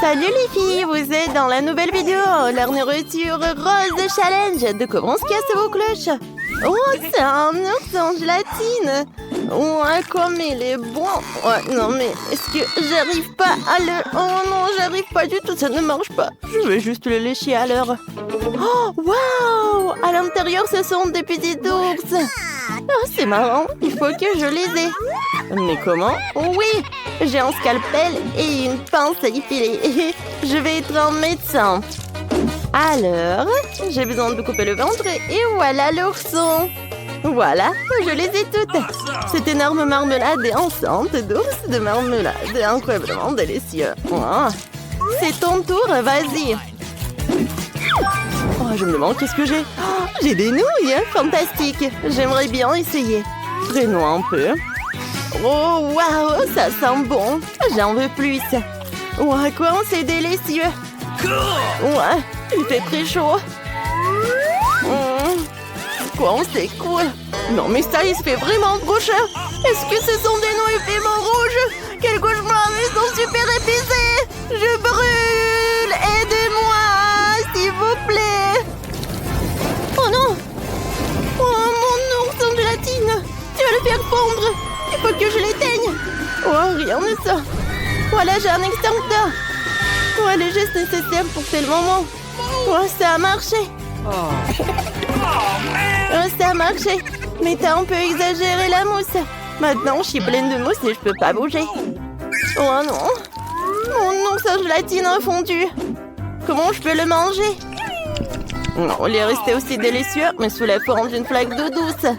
Salut les filles, vous êtes dans la nouvelle vidéo, la nourriture rose challenge. Découvrons ce qu'il y a sur vos cloches. Oh, c'est un ours en gélatine. Ouais, comme il est bon. Ouais, non mais est-ce que j'arrive pas à le... Oh non, j'arrive pas du tout, ça ne marche pas. Je vais juste le lécher à l'heure. Oh, waouh! À l'intérieur, ce sont des petits ours. Oh, c'est marrant, il faut que je les ai. Mais comment? Oui, j'ai un scalpel et une pince à épiler. Je vais être un médecin. Alors, j'ai besoin de couper le ventre et voilà l'ourson. Voilà, je les ai toutes. Cette énorme marmelade est enceinte d'ours de marmelade, incroyablement délicieux. Oh, c'est ton tour, vas-y. Oh, je me demande qu'est-ce que j'ai. Oh, j'ai des nouilles, fantastique. J'aimerais bien essayer. Prenons un peu. Oh, waouh, ça sent bon. J'en veux plus. Ouais, quoi, c'est délicieux. Ouais, il fait très chaud. Quoi, c'est cool. Non, mais ça, il se fait vraiment trop cher. Est-ce que ce sont des nouilles piment rouges? Quel cauchemar, ils sont super épicés. Je brûle. Aidez-moi, s'il vous plaît. Oh non. Oh, mon ours en gélatine. Tu vas le faire fondre. Il faut que je l'éteigne. Oh, rien de ça. Voilà, j'ai un extincteur. Ouais, les gestes nécessaires pour tel moment. Oh, ça a marché. Oh, ça a marché. Mais t'as un peu exagéré la mousse. Maintenant, je suis pleine de mousse et je peux pas bouger. Oh non. Oh non, sa gélatine a fondu. Comment je peux le manger? Non, il est resté aussi délicieux, mais sous la forme d'une flaque d'eau douce.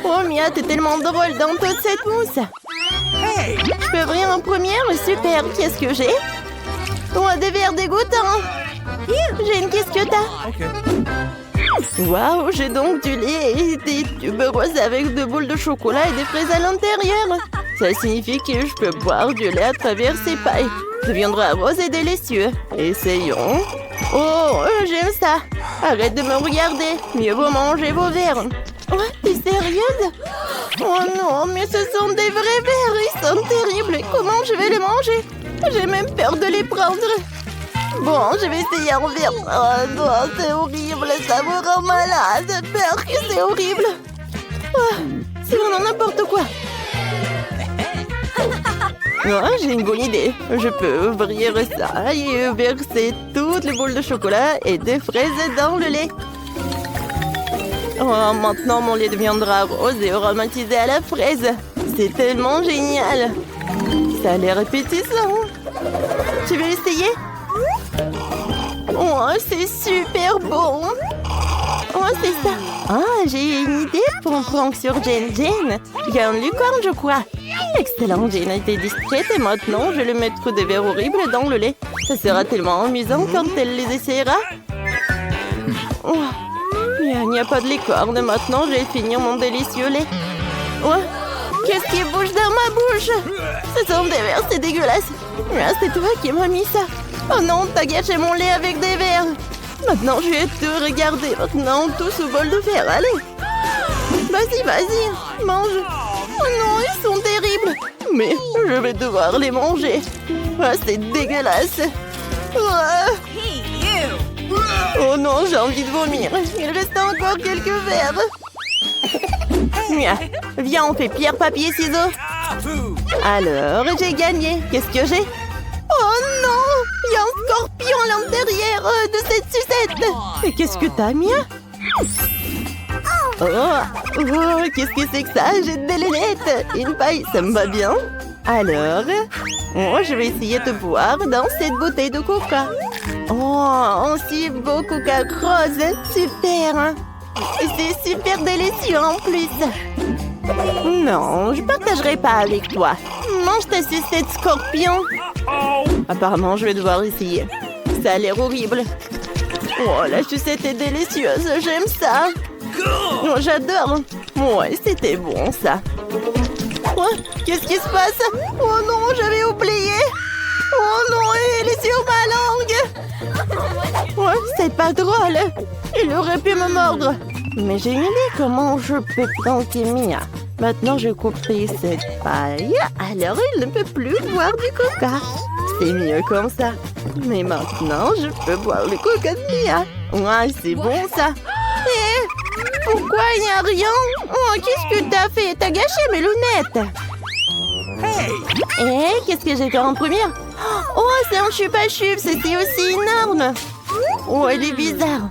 Oh Mia, t'es tellement drôle dans toute cette mousse. Je peux ouvrir en première? Super, qu'est-ce que j'ai? Oh, des verres dégoûtants. J'ai une qu'est-ce que t'as? Waouh, j'ai donc du lait et des tubes roses avec de boules de chocolat et des fraises à l'intérieur. Ça signifie que je peux boire du lait à travers ces pailles. Ça deviendra rose et délicieux. Essayons. Oh, j'aime ça. Arrête de me regarder. Mieux vaut manger vos verres. Oh, t'es sérieuse? Oh non, mais ce sont des vrais verres. Ils sont terribles. Comment je vais les manger? J'ai même peur de les prendre. Bon, je vais essayer un verre. Oh non, c'est horrible. Ça me rend malade. J'ai peur que c'est horrible. Oh, c'est vraiment n'importe quoi. Oh, j'ai une bonne idée. Je peux ouvrir ça et verser toutes les boules de chocolat et des fraises dans le lait. Oh, maintenant, mon lait deviendra rose et aromatisé à la fraise. C'est tellement génial. Ça a l'air appétissant. Tu veux l'essayer? Oh, c'est super bon. Oh, c'est ça. Ah, j'ai une idée pour un prank sur Jen. Jen, il y a une lucarne, je crois. Excellent, Jen a été discrète et maintenant, je vais lui mettre des verres horribles dans le lait. Ça sera tellement amusant quand elle les essaiera. Oh, il n'y a pas de licorne. Maintenant, je vais finir mon délicieux lait. Oh, qu'est-ce qui bouge dans ma bouche? Ce sont des verres, c'est dégueulasse. Ah, c'est toi qui m'as mis ça. Oh non, t'as gâché mon lait avec des verres. Maintenant, je vais te regarder. Maintenant, tout sous bol de verre. Allez. Vas-y, vas-y. Mange. Oh non, ils sont terribles. Mais je vais devoir les manger. Ah, c'est dégueulasse. Ah. Oh non, j'ai envie de vomir. Il reste encore quelques verres. Viens, on fait pierre, papier, ciseaux. Alors, j'ai gagné. Qu'est-ce que j'ai? Oh non! Il y a un scorpion à l'intérieur de cette sucette. Mais qu'est-ce que t'as, Mia? Oh, qu'est-ce que c'est que ça? J'ai des lunettes. Une paille, ça me va bien. Alors, je vais essayer de boire dans cette bouteille de coca. Oh, un si beau coca rose. Super, hein? Et c'est super délicieux en plus. Non, je partagerai pas avec toi. Mange ta sucette, scorpion. Apparemment, je vais devoir essayer. Ça a l'air horrible. Oh, la sucette est délicieuse. J'aime ça. Oh, j'adore. Ouais, c'était bon, ça. Oh, qu'est-ce qui se passe? Oh non, j'avais oublié. Oh non, il est sur ma langue. Oh, c'est pas drôle. Il aurait pu me mordre. Mais j'ai une idée comment je peux planter Mia. Maintenant, je couperai cette paille. Alors, il ne peut plus boire du coca. C'est mieux comme ça. Mais maintenant, je peux boire le coca de Mia. Ouais, c'est bon ça. Pourquoi il n'y a rien? Oh, qu'est-ce que t'as fait? T'as gâché mes lunettes. Qu'est-ce que j'ai fait en première? Oh, c'est un chupa-chup, c'était aussi énorme. Oh, il est bizarre.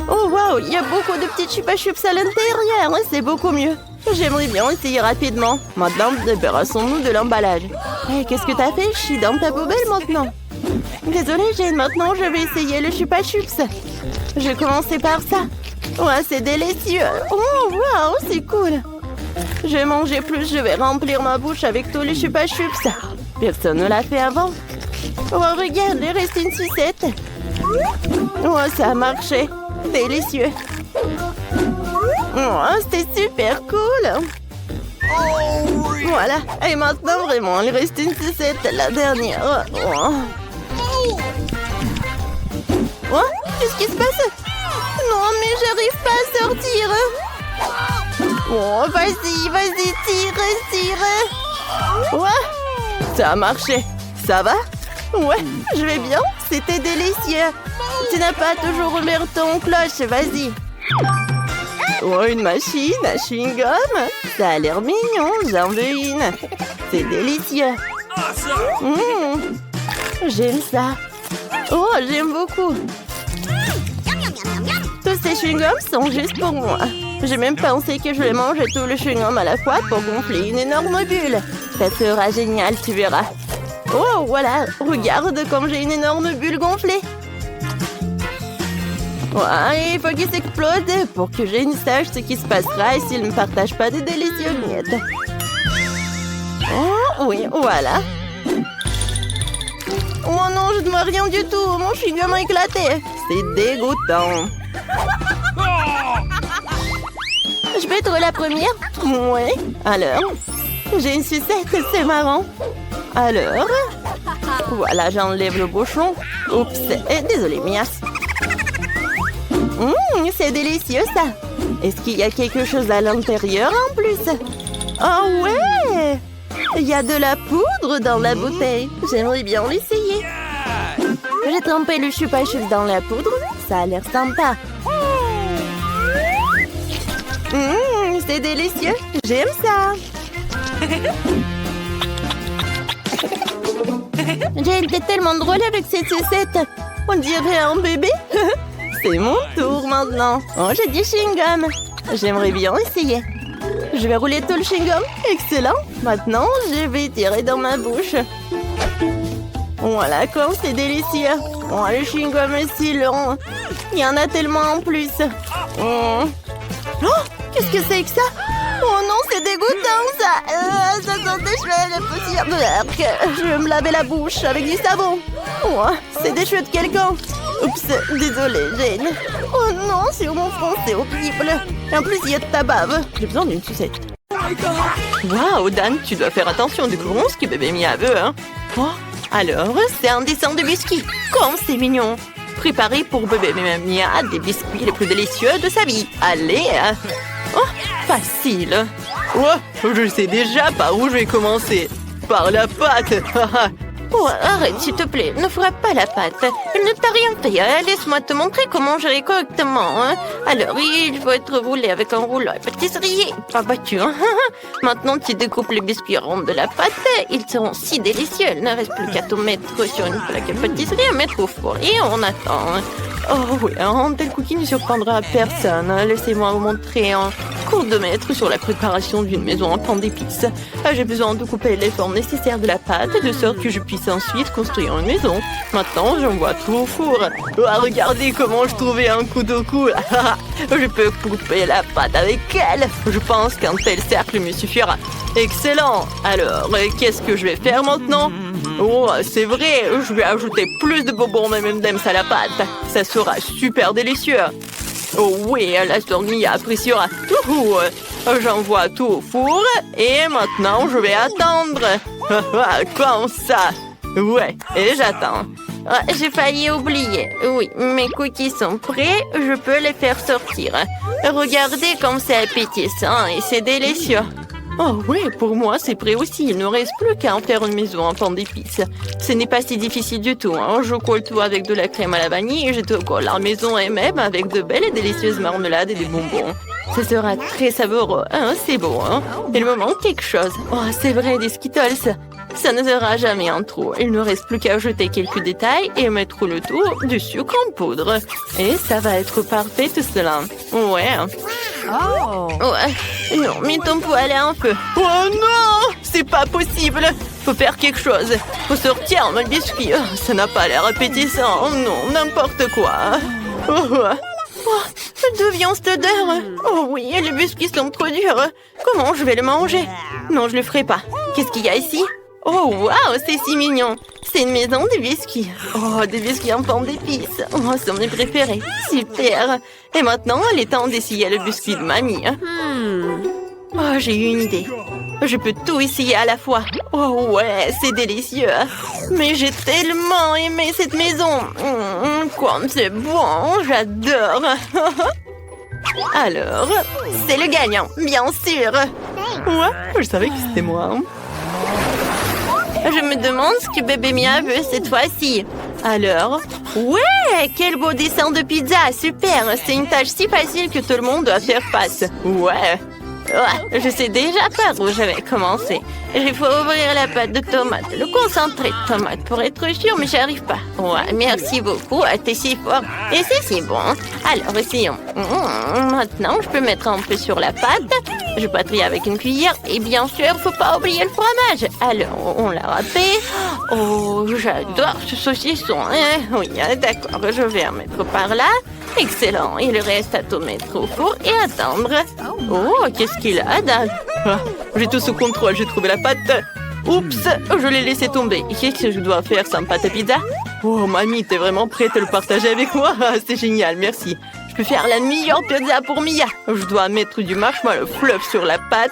Oh, waouh, il y a beaucoup de petits chupa-chups à l'intérieur. C'est beaucoup mieux. J'aimerais bien essayer rapidement. Maintenant, débarrassons-nous de l'emballage. Qu'est-ce que t'as fait? Je suis dans ta poubelle maintenant. Désolée, Jane, maintenant je vais essayer le chupa-chups. Je vais commencer par ça. Ouais, c'est délicieux. Oh, waouh, c'est cool. Je vais manger plus, je vais remplir ma bouche avec tous les chupa-chups. Personne ne l'a fait avant. Oh, regarde, il reste une sucette. Oh, ça a marché. Délicieux. Oh, c'était super cool. Voilà. Et maintenant, vraiment, il reste une sucette, la dernière. Oh, qu'est-ce qui se passe? Non, mais j'arrive pas à sortir. Oh, vas-y, tire. Ouais, ça a marché. Ça va? Ouais, je vais bien. C'était délicieux. Tu n'as pas toujours ouvert ton cloche, vas-y. Oh, une machine à chewing-gum. Ça a l'air mignon, j'en veux une. C'est délicieux. J'aime ça. Oh, j'aime beaucoup. Tous ces chewing-gums sont juste pour moi. J'ai même pensé que je vais manger tout le chewing-gum à la fois pour gonfler une énorme bulle. Ça sera génial, tu verras. Oh, voilà. Regarde comme j'ai une énorme bulle gonflée. Ouais, il faut qu'il s'explose pour que Jane sache ce qui se passera et s'il ne partage pas de délicieux miettes. Oh, oui, voilà. Oh non, je ne vois rien du tout. Mon chewing-gum a éclaté. C'est dégoûtant. Je peux être la première? Oui. Alors? J'ai une sucette, c'est marrant. Alors? Voilà, j'enlève le bouchon. Oups, désolée, Mia. C'est délicieux, ça. Est-ce qu'il y a quelque chose à l'intérieur en plus? Oh ouais! Il y a de la poudre dans la bouteille. J'aimerais bien l'essayer. J'ai trempé le chupa-chups dans la poudre. Ça a l'air sympa. C'est délicieux. J'aime ça. Jane, t'es tellement drôle avec cette sucette. On dirait un bébé. C'est mon tour maintenant. Oh, j'ai du chewing-gum. J'aimerais bien essayer. Je vais rouler tout le chewing-gum. Excellent. Maintenant, je vais tirer dans ma bouche. Voilà comme c'est délicieux. Oh, le chewing-gum est si long. Il y en a tellement en plus. Oh, qu'est-ce que c'est que ça? Oh non, c'est dégoûtant ça. Ça sent des cheveux de poussière. Je vais me laver la bouche avec du savon. Oh, c'est des cheveux de quelqu'un. Oups, désolée, Jane. Oh non, sur mon front, c'est horrible. Et en plus, il y a de ta bave. J'ai besoin d'une sucette. Waouh, Dan, tu dois faire attention de ce que bébé Mia veut, hein. Oh, alors, c'est un dessin de biscuits. Comme c'est mignon. Préparé pour bébé Mia des biscuits les plus délicieux de sa vie. Allez. Oh, facile. Oh, je sais déjà par où je vais commencer. Par la pâte. Oh, arrête, s'il te plaît. Ne frappe pas la pâte. Elle ne t'a rien fait. Laisse-moi te montrer comment gérer correctement. Hein. Alors, il faut être roulé avec un rouleau à pâtisserie. Pas battu. Hein. Maintenant, tu découpes les biscuits ronds de la pâte. Ils seront si délicieux. Il ne reste plus qu'à tout mettre sur une plaque à pâtisserie et mettre au four. Et on attend. Oh oui, un tel cookie ne surprendra personne. Laissez-moi vous montrer un cours de maître sur la préparation d'une maison en pain d'épices. J'ai besoin de couper les formes nécessaires de la pâte de sorte que je puisse ensuite construire une maison. Maintenant, j'envoie tout au four. Regardez comment je trouvais un couteau cool. Je peux couper la pâte avec elle. Je pense qu'un tel cercle me suffira. Excellent. Alors, qu'est-ce que je vais faire maintenant? Oh, c'est vrai, je vais ajouter plus de bonbons M&M's à la pâte. Ça sera super délicieux. Oh oui, la tournie appréciera tout. J'envoie tout au four et maintenant je vais attendre. Comme ça. Ouais, et j'attends. J'ai failli oublier. Oui, mes cookies sont prêts, je peux les faire sortir. Regardez comme c'est appétissant et c'est délicieux. Oh oui, pour moi, c'est prêt aussi. Il ne reste plus qu'à en faire une maison en pain d'épices. Ce n'est pas si difficile du tout, hein. Je colle tout avec de la crème à la vanille et je te colle la maison et même avec de belles et délicieuses marmelades et des bonbons. Ce sera très savoureux, hein, c'est beau, hein. Il me manque quelque chose. Oh, c'est vrai, des Skittles. Ça ne sera jamais en trop. Il ne reste plus qu'à ajouter quelques détails et mettre le tout du sucre en poudre. Et ça va être parfait tout cela. Ouais. Oh. Ouais. Non, mais ton poêle est en feu. Oh non! C'est pas possible! Faut faire quelque chose. Faut sortir mon biscuit. Oh, ça n'a pas l'air appétissant. Oh non, n'importe quoi. D'où vient cette odeur? Oh oui, les biscuits sont trop durs. Comment je vais le manger? Non, je le ferai pas. Qu'est-ce qu'il y a ici? Oh, waouh, c'est si mignon. C'est une maison de biscuits. Oh, des biscuits en forme d'épices. Oh, c'est mes préférés. Super. Et maintenant, il est temps d'essayer le biscuit de mamie. Oh, j'ai eu une idée. Je peux tout essayer à la fois. Oh ouais, c'est délicieux. Mais j'ai tellement aimé cette maison. Comme c'est bon, j'adore. Alors, c'est le gagnant, bien sûr. Ouais, je savais que c'était moi. Je me demande ce que bébé Mia veut cette fois-ci. Alors, ouais, quel beau dessin de pizza, super. C'est une tâche si facile que tout le monde doit faire face. Ouais. Je sais déjà par où je vais commencer. Il faut ouvrir la pâte de tomate, le concentré de tomate pour être sûr, mais j'arrive pas. Ouais, merci beaucoup, t'es si fort. Et c'est si bon. Alors, essayons. Maintenant, je peux mettre un peu sur la pâte. Je patrie avec une cuillère. Et bien sûr, faut pas oublier le fromage. Alors, on l'a râpé. Oh, j'adore ce saucisson. Oui, d'accord, je vais en mettre par là. Excellent. Il reste à tout mettre au four et attendre. Oh, qu'est-ce qu'il a, Dan? J'ai tout sous contrôle, j'ai trouvé la pâte. Oups, je l'ai laissé tomber. Qu'est-ce que je dois faire sans pâte à pizza? Oh, mamie, t'es vraiment prête à le partager avec moi? C'est génial, merci. Je peux faire la meilleure pizza pour Mia. Je dois mettre du marshmallow fluff sur la pâte.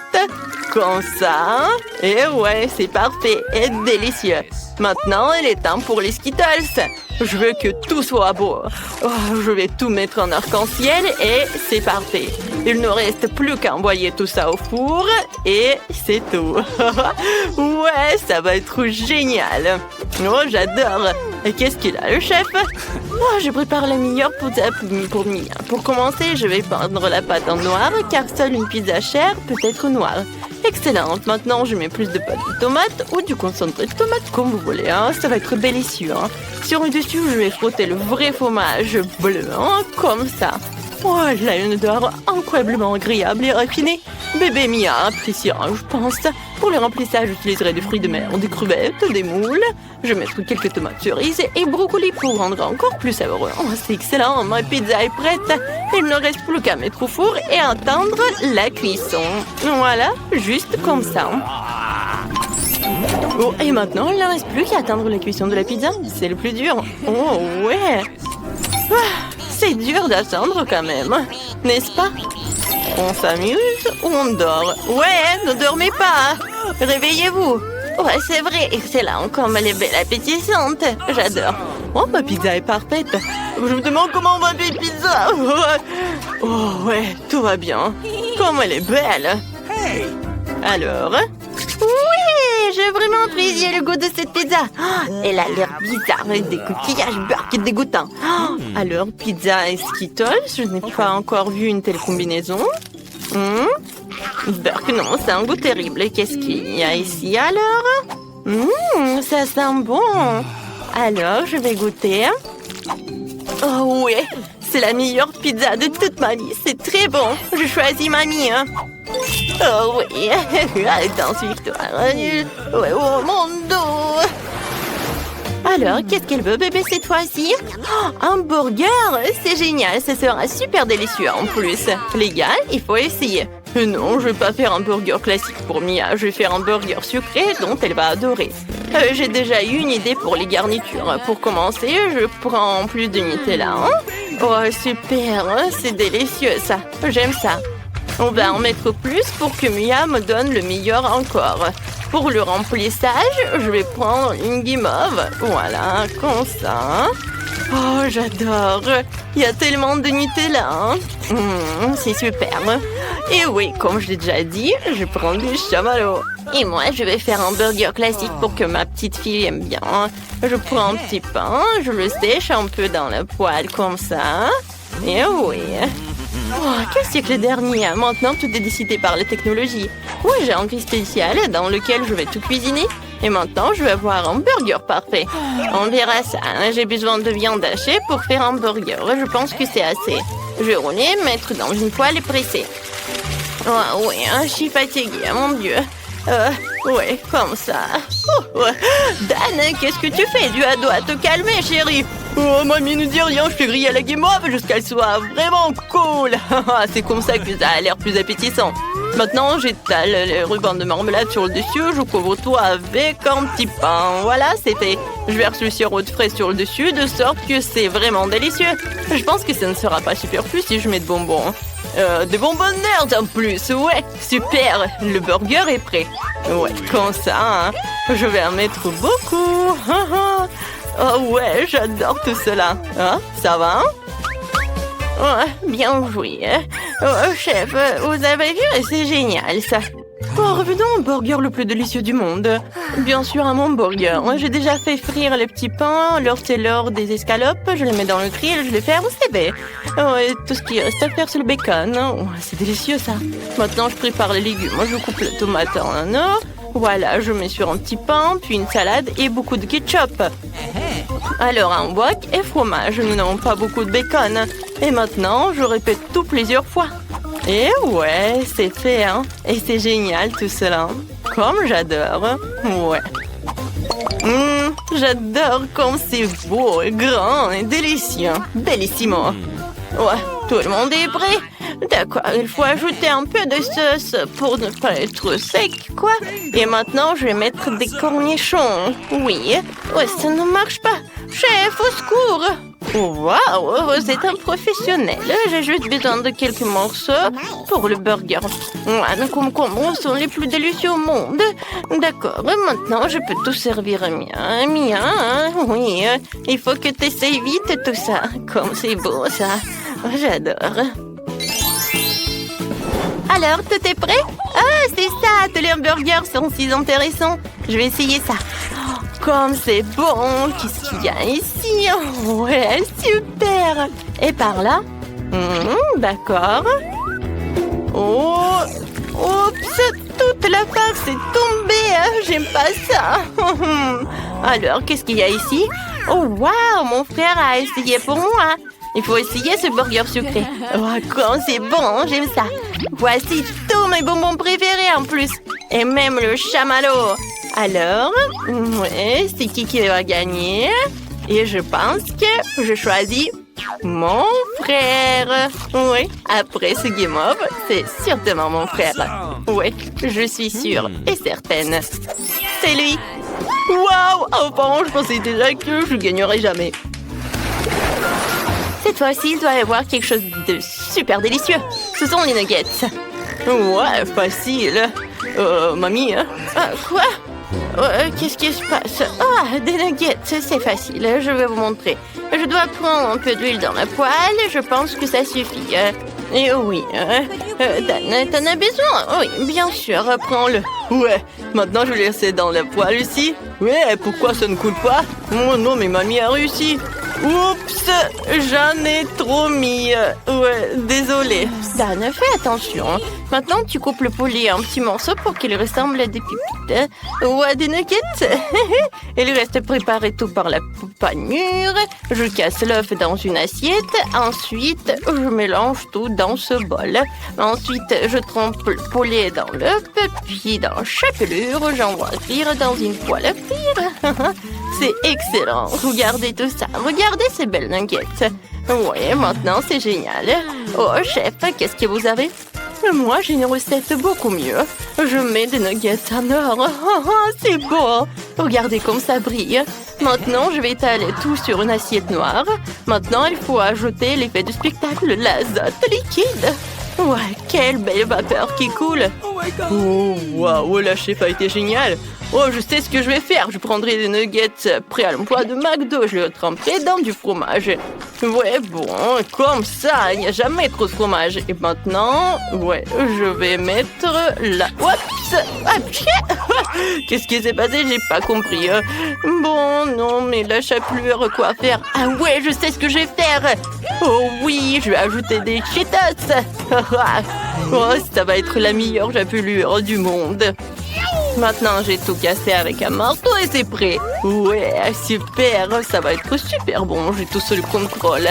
Comme ça. Et ouais, c'est parfait et délicieux. Maintenant, il est temps pour les Skittles. Je veux que tout soit beau. Oh, je vais tout mettre en arc-en-ciel et c'est parfait. Il ne reste plus qu'à envoyer tout ça au four et c'est tout. Ouais, ça va être génial. Oh, j'adore. Et qu'est-ce qu'il a, le chef? Oh, je prépare la meilleure pizza pour Mia. Pour commencer, je vais peindre la pâte en noir car seule une pizza chère peut être noire. Excellente. Maintenant, je mets plus de pâte de tomate ou du concentré de tomate, comme vous voulez. Hein. Ça va être délicieux. Hein. Sur le dessus, je vais frotter le vrai fromage bleu, hein, comme ça. Oh, elle a une odeur incroyablement agréable et raffinée. Bébé Mia appréciera, je pense. Pour le remplissage, j'utiliserai des fruits de mer, des crevettes, des moules. Je mettrai quelques tomates cerises et brocolis pour rendre encore plus savoureux. Oh, c'est excellent, ma pizza est prête. Il ne reste plus qu'à mettre au four et attendre la cuisson. Voilà, juste comme ça. Oh, et maintenant, il ne reste plus qu'à attendre la cuisson de la pizza. C'est le plus dur. Oh, ouais. C'est dur d'attendre quand même, n'est-ce pas? On s'amuse ou on dort? Ouais, ne dormez pas. Réveillez-vous. Ouais, c'est vrai, excellent, comme elle est belle appétissante. J'adore. Oh, ma pizza est parfaite. Je me demande comment on va faire pizza. Oh, ouais, tout va bien. Comme elle est belle. Alors? Oui, j'ai vraiment apprécié le goût de cette pizza. Oh, elle a l'air bizarre avec des coquillages beurre qui est dégoûtant. Oh, alors, pizza et Skittles, je n'ai pas encore vu une telle combinaison. Burk, non, c'est un goût terrible. Qu'est-ce qu'il y a ici alors? Ça sent bon. Alors, je vais goûter. Oh oui, c'est la meilleure pizza de toute ma vie. C'est très bon. Je choisis mamie. Hein. Oh oui, danse victoire. Ouais, oh mon dos. Alors, qu'est-ce qu'elle veut, bébé, cette fois-ci? Oh, un burger! C'est génial, ça sera super délicieux en plus. Les gars, il faut essayer. Non, je vais pas faire un burger classique pour Mia. Je vais faire un burger sucré dont elle va adorer. J'ai déjà eu une idée pour les garnitures. Pour commencer, je prends plus de Nutella. Hein? Oh, super! C'est délicieux, ça. J'aime ça. On va en mettre plus pour que Mia me donne le meilleur encore. Pour le remplissage, je vais prendre une guimauve. Voilà, comme ça. Oh, j'adore. Il y a tellement de Nutella. C'est super. Et oui, comme je l'ai déjà dit, je prends du chamallow. Et moi, je vais faire un burger classique pour que ma petite fille aime bien. Je prends un petit pain, je le sèche un peu dans la poêle comme ça. Et oui. Oh, quel siècle dernier! Maintenant, tout est décidé par la technologie. Oui, j'ai un fil spécial dans lequel je vais tout cuisiner. Et maintenant, je vais avoir un burger parfait. On verra ça. J'ai besoin de viande hachée pour faire un burger. Je pense que c'est assez. Je vais rouler, mettre dans une poêle et presser. Oh, oui, je suis fatiguée, mon Dieu. Ouais, comme ça. Dan, qu'est-ce que tu fais? Tu dois te calmer, chérie. Oh, mamie ne dit rien, je fais griller la guimauve jusqu'à ce qu'elle soit vraiment cool. C'est comme ça que ça a l'air plus appétissant. Maintenant, j'étale le ruban de marmelade sur le dessus, je couvre tout avec un petit pain. Voilà, c'est fait. Je verse le sirop de fraise sur le dessus, de sorte que c'est vraiment délicieux. Je pense que ça ne sera pas superflu si je mets de bonbons. Des bonbons nerds en plus, ouais, super, le burger est prêt. Ouais, comme ça, hein. Je vais en mettre beaucoup. Oh ouais, j'adore tout cela. Hein, ça va? Ouais, bien joué. Oh, chef, vous avez vu, c'est génial ça. Oh, revenons au burger le plus délicieux du monde. Bien sûr, un hamburger. J'ai déjà fait frire les petits pains, leur c'est l'heure des escalopes, je les mets dans le grill, je les ferme, c'est fait. Oh, et tout ce qui reste à faire, c'est le bacon. Oh, c'est délicieux ça. Maintenant, je prépare les légumes. Je coupe les tomates en anneaux. Voilà, je mets sur un petit pain, puis une salade et beaucoup de ketchup. Alors, un wok et fromage. Nous n'avons pas beaucoup de bacon. Et maintenant, je répète tout plusieurs fois. Et ouais, c'est fait, hein. Et c'est génial tout cela. Comme j'adore. Ouais. J'adore comme c'est beau, grand et délicieux. Bellissimo. Ouais, tout le monde est prêt. D'accord, il faut ajouter un peu de sauce pour ne pas être sec, quoi. Et maintenant, je vais mettre des cornichons. Oui. Ouais, ça ne marche pas. Chef, au secours. Waouh, c'est un professionnel. J'ai juste besoin de quelques morceaux pour le burger. Les concombres sont les plus délicieux au monde. D'accord, maintenant je peux tout servir bien. Oui, il faut que tu essayes vite tout ça. Comme c'est beau ça. J'adore. Alors, tout est prêt? Ah, c'est ça, tous les hamburgers sont si intéressants. Je vais essayer ça. Comme c'est bon! Qu'est-ce qu'il y a ici? Ouais, super! Et par là? D'accord. Oh! Oups! Toute la farce est tombée! J'aime pas ça! Alors, qu'est-ce qu'il y a ici? Oh, waouh! Mon frère a essayé pour moi! Il faut essayer ce burger sucré. Oh, comme c'est bon! J'aime ça! Voici tous mes bonbons préférés en plus! Et même le chamallow! Alors, ouais, c'est qui va gagner? Et je pense que je choisis mon frère. Oui, après ce game-off, c'est certainement mon frère. Oui, je suis sûre et certaine. C'est lui. Waouh! Enfin, je pensais déjà que je ne gagnerais jamais. Cette fois-ci, il doit y avoir quelque chose de super délicieux. Ce sont les nuggets. Ouais, facile. Mamie, hein? Quoi? Qu'est-ce qui se passe? Ah, des nuggets, c'est facile, je vais vous montrer. Je dois prendre un peu d'huile dans la poêle, je pense que ça suffit. Et oui, Dan, t'en as besoin? Oui, bien sûr, prends-le. Ouais, maintenant je vais laisser dans la poêle ici. Ouais, pourquoi ça ne coule pas? Oh non, mais mamie a réussi. Oups, j'en ai trop mis. Ouais, désolé. Dan, fais attention. Maintenant, tu coupes le poulet en petits morceaux pour qu'il ressemble à des pépites. Ou à des nuggets. Et le reste préparé tout par la panure. Je casse l'œuf dans une assiette. Ensuite, je mélange tout dans ce bol. Ensuite, je trempe le poulet dans l'œuf. Puis, dans chaque pelure, j'envoie cuire dans une poêle à frire. C'est excellent. Regardez tout ça. Regardez ces belles nuggets. Oui, maintenant, c'est génial. Oh, chef, qu'est-ce que vous avez? Moi, j'ai une recette beaucoup mieux. Je mets des nuggets en or. C'est beau. Regardez comme ça brille. Maintenant, je vais étaler tout sur une assiette noire. Maintenant, il faut ajouter l'effet du spectacle, l'azote liquide. Ouais, quelle belle vapeur qui coule. Oh, waouh, la chef a été géniale. Oh, je sais ce que je vais faire. Je prendrai des nuggets prêts à l'emploi de McDo. Je les tremperai dans du fromage. Ouais, bon, comme ça, il n'y a jamais trop de fromage. Et maintenant, ouais, je vais mettre là. Oups! Ah, qu'est-ce qui s'est passé? J'ai pas compris. Bon, non, mais la chapelure, quoi faire? Ah ouais, je sais ce que je vais faire. Oh oui, je vais ajouter des Cheetos. Oh, ça va être la meilleure chapelure du monde. Maintenant, j'ai tout cassé avec un marteau et c'est prêt. Ouais, super, ça va être super bon, j'ai tout sous le contrôle.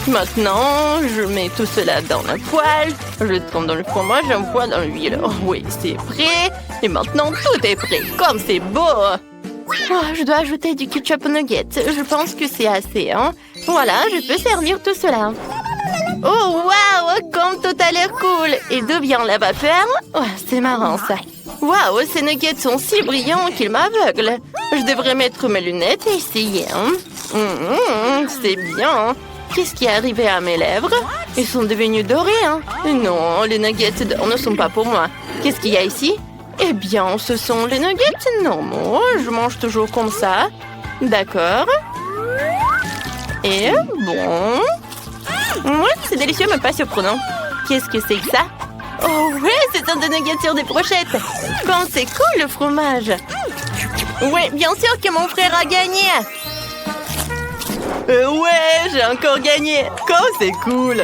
Maintenant, je mets tout cela dans la poêle. Je le trempe dans le fromage, j'envoie dans l'huile. Oh, oui, c'est prêt. Et maintenant, tout est prêt. Comme c'est beau. Oh, je dois ajouter du ketchup aux nuggets. Je pense que c'est assez, hein. Voilà, je peux servir tout cela. Oh, waouh, comme tout a l'air cool. Et d'où vient la vapeur? Oh, c'est marrant, ça. Waouh, ces nuggets sont si brillants qu'ils m'aveuglent. Je devrais mettre mes lunettes et essayer, hein. C'est bien. Qu'est-ce qui est arrivé à mes lèvres? Ils sont devenus dorés, hein. Non, les nuggets d'or ne sont pas pour moi. Qu'est-ce qu'il y a ici? Eh bien, ce sont les nuggets normaux. Je mange toujours comme ça. D'accord. Et bon... Ouais, c'est délicieux, mais pas surprenant. Qu'est-ce que c'est que ça? Oh ouais, c'est un des nuggets sur des brochettes. Quand c'est cool, le fromage. Ouais, bien sûr que mon frère a gagné. Ouais, j'ai encore gagné. Quand c'est cool.